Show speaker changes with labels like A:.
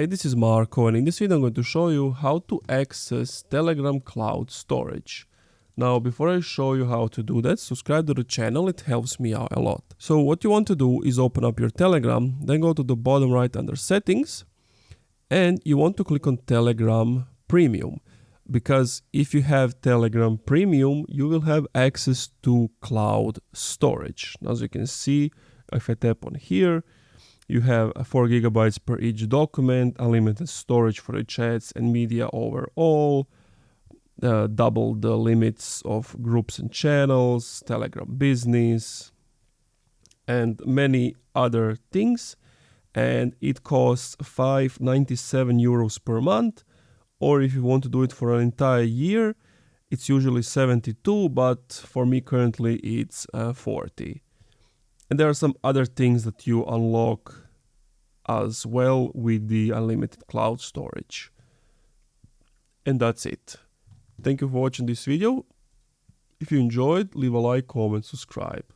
A: Hey, this is Marco, and in this video I'm going to show you how to access Telegram cloud storage. Now, before I show you how to do that, subscribe to the channel, it helps me out a lot. So what you want to do is open up your Telegram, then go to the bottom right under settings, and you want to click on Telegram Premium. Because if you have Telegram Premium, you will have access to cloud storage. As you can see, if I tap on here, you have 4 gigabytes per each document, unlimited storage for the chats and media overall, double the limits of groups and channels, Telegram Business, and many other things. And it costs €5.97 per month, or if you want to do it for an entire year, it's usually 72, but for me currently it's 40. And there are some other things that you unlock as well with the unlimited cloud storage. And that's it. Thank you for watching this video. If you enjoyed, leave a like, comment, subscribe.